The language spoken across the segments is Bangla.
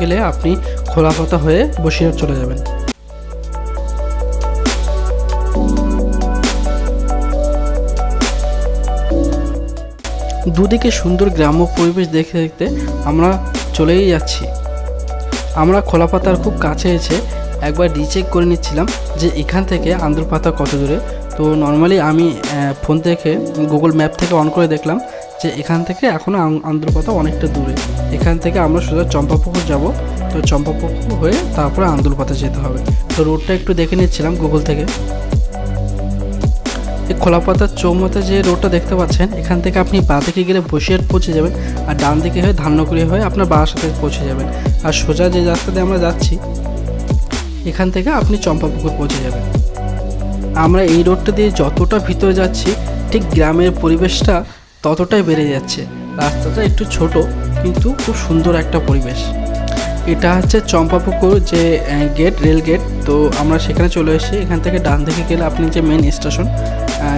গেলে আপনি খোলাপাতা হয়ে বসিরহাট চলে যাবেন। দুদিকে সুন্দর গ্রাম্য পরিবেশ দেখতে দেখতে আমরা চলেই যাচ্ছি। আমরা খোলাপাতার খুব কাছে এসে একবার রিচেক করে নিচ্ছিলাম যে এখান থেকে আন্দুলপাতা কত দূরে। তো নর্মালি আমি ফোন থেকে গুগল ম্যাপ থেকে অন করে দেখলাম যে এখান থেকে এখনও আন্দুলপাতা অনেকটা দূরে। এখান থেকে আমরা সোজা চম্পাপুকুর যাব। তো চম্পাপুকুর হয়ে তারপরে আন্দুলপাতা যেতে হবে। তো রোডটা একটু দেখে নিচ্ছিলাম গুগল থেকে। এই খোলাপাতার চৌমাথা যে রোডটা দেখতে পাচ্ছেন, এখান থেকে আপনি বাঁ দিকে গেলে বসিরহাট পৌঁছে যাবেন, আর ডান দিকে হয়ে ধান্যকুড়ি হয়ে আপনার বারাসাতে পৌঁছে যাবেন। আর সোজা যে রাস্তাতে আমরা যাচ্ছি এখান থেকে আপনি চম্পাপুকুর পৌঁছে যাবেন। আমরা এই রোডটা দিয়ে যতটা ভিতরে যাচ্ছি ঠিক গ্রামের পরিবেশটা ততটাই বেড়ে যাচ্ছে। রাস্তাটা একটু ছোট কিন্তু খুব সুন্দর একটা পরিবেশ। এটা হচ্ছে চম্পাপুকুর যে গেট, রেল গেট। তো আমরা সেখানে চলে এসেছি। এখান থেকে ডান দিকে গেলে আপনি যে মেন স্টেশন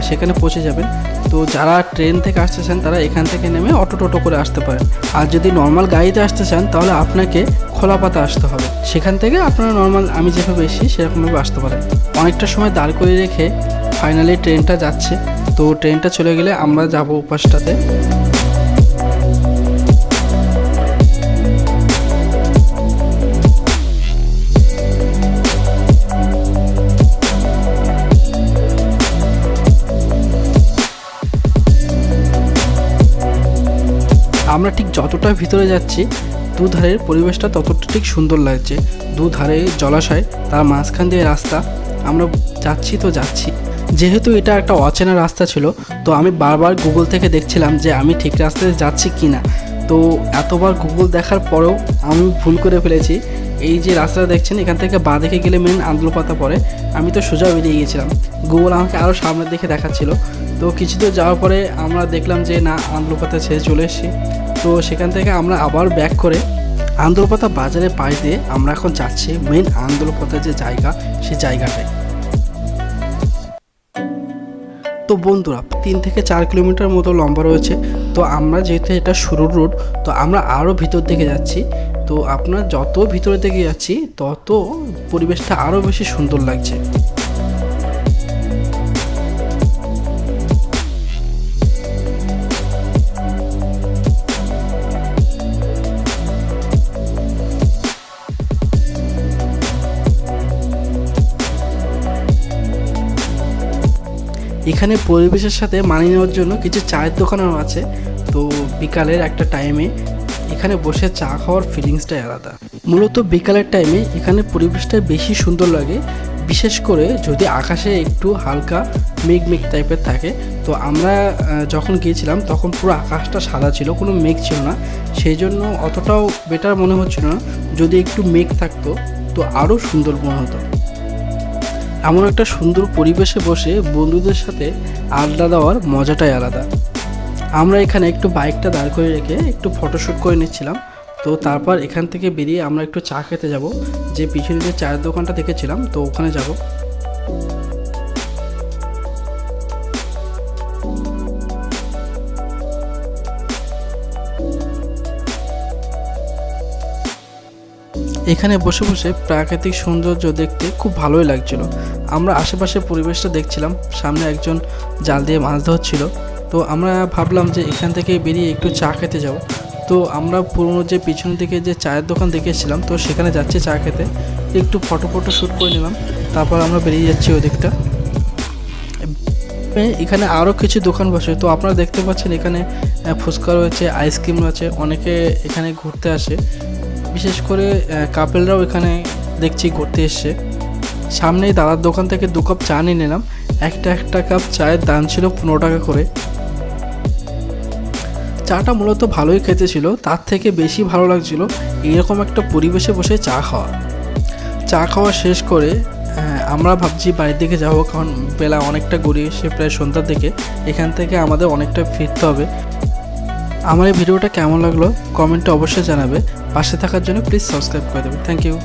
সেখানে পৌঁছে যাবেন। তো যারা ট্রেন থেকে আসতে চান তারা এখান থেকে নেমে টোটো করে আসতে পারেন। আর যদি নর্মাল গাড়িতে আসতে চান তাহলে আপনাকে খোলাপাতা আসতে হবে। সেখান থেকে আপনারা নর্মাল আমি যেভাবে এসেছি সেরকমভাবে আসতে পারেন। অনেকটা সময় দাঁড় করে রেখে ফাইনালি ট্রেনটা যাচ্ছে। তো ট্রেনটা চলে গেলে আমরা যাব উপাসটাতে। আমরা ঠিক যতটা ভিতরে যাচ্ছি দুধারের পরিবেশটা ততটা ঠিক সুন্দর লাগছে। দুধারে জলাশয়, তার মাঝখান দিয়ে রাস্তা। আমরা যাচ্ছি। যেহেতু এটা একটা অচেনা রাস্তা ছিল, তো আমি বারবার গুগল থেকে দেখছিলাম যে আমি ঠিক রাস্তায় যাচ্ছি কি না। তো এতবার গুগল দেখার পরেও আমি ভুল করে ফেলেছি। এই যে রাস্তাটা দেখছেন এখান থেকে বাঁ দিকে গেলে মেন আন্দুলপাতা পড়ে। আমি তো সোজা বেরিয়ে গিয়েছিলাম, গুগল আমাকে আরও সামনের দিকে দেখাচ্ছিল। তো কিছু দূর যাওয়ার পরে আমরা দেখলাম যে না, আন্দুলপাতা ছেড়ে চলে এসেছি। তো সেখান থেকে আমরা আবার ব্যাক করে আন্দুলপাতা বাজারে পাশ দিয়ে আমরা এখন যাচ্ছি মেন আন্দুলপাতা যে জায়গা, সেই জায়গাটায়। তো বন্ধুরা 3 থেকে 4 কিলোমিটার মতো লম্বা রয়েছে। তো আমরা যেহেতু এটা শুরুর রোড, তো আমরা আরও ভিতর দিকে যাচ্ছি। তো আপনার যত ভিতরের দিকে যাচ্ছি তত পরিবেশটা আরও বেশি সুন্দর লাগছে। এখানে পরিবেশের সাথে মানিয়ে নেওয়ার জন্য কিছু চায়ের দোকানও আছে। তো বিকালের একটা টাইমে এখানে বসে চা খাওয়ার ফিলিংসটাই আলাদা। মূলত বিকালের টাইমে এখানে পরিবেশটা বেশি সুন্দর লাগে, বিশেষ করে যদি আকাশে একটু হালকা মেঘ টাইপের থাকে। তো আমরা যখন গিয়েছিলাম তখন পুরো আকাশটা সাদা ছিল, কোনো মেঘ ছিল না। সেই জন্য অতটাও বেটার মনে হচ্ছিল না। যদি একটু মেঘ থাকতো তো আরও সুন্দর মনে হতো। এমন একটা সুন্দর পরিবেশে বসে বন্ধুদের সাথে আড্ডা দেওয়ার মজাটাই আলাদা। আমরা এখানে একটু বাইকটা দাঁড় করে রেখে একটু ফটোশ্যুট করে নিচ্ছিলাম। তো তারপর এখান থেকে বেরিয়ে আমরা একটু চা খেতে যাব। যে পিছনে যে চায়ের দোকানটা দেখেছিলাম তো ওখানে যাব। এখানে বসে বসে প্রাকৃতিক সৌন্দর্য দেখতে খুব ভালোই লাগছিল। আমরা আশেপাশের পরিবেশটা দেখছিলাম। সামনে একজন জাল দিয়ে মাছ ধরছিল। তো আমরা ভাবলাম যে এখান থেকে বেরিয়ে একটু চা খেতে যাব। তো আমরা পুরনো যে পিছনের দিকে যে চায়ের দোকান দেখেছিলাম তো সেখানে যাচ্ছি চা খেতে। একটু ফটো শ্যুট করে নিলাম, তারপর আমরা বেরিয়ে যাচ্ছি ওই দিকটা। এখানে আরও কিছু দোকান বসে। তো আপনারা দেখতে পাচ্ছেন এখানে ফুচকা রয়েছে, আইসক্রিম রয়েছে। অনেকে এখানে ঘুরতে আসে, বিশেষ করে কাপেলরাও এখানে দেখছি ঘুরতে এসছে। সামনেই দাদার দোকান থেকে 2 কাপ চা নিয়ে নিলাম। একটা কাপ চায়ের দাম ছিল 15 টাকা করে। চাটা মূলত ভালোই খেতে ছিল, তার থেকে বেশি ভালো লাগছিল এরকম একটা পরিবেশে বসে চা খাওয়া শেষ করে আমরা ভাবছি বাড়ির দিকে যাবো, কারণ বেলা অনেকটা গড়িয়ে এসে প্রায় সন্ধ্যার দিকে। এখান থেকে আমাদের অনেকটা ফিরতে হবে। আমার এই ভিডিওটা কেমন লাগলো কমেন্টে অবশ্যই জানাবে। পাশে থাকার জন্য প্লিজ সাবস্ক্রাইব করে দেবে। Thank you.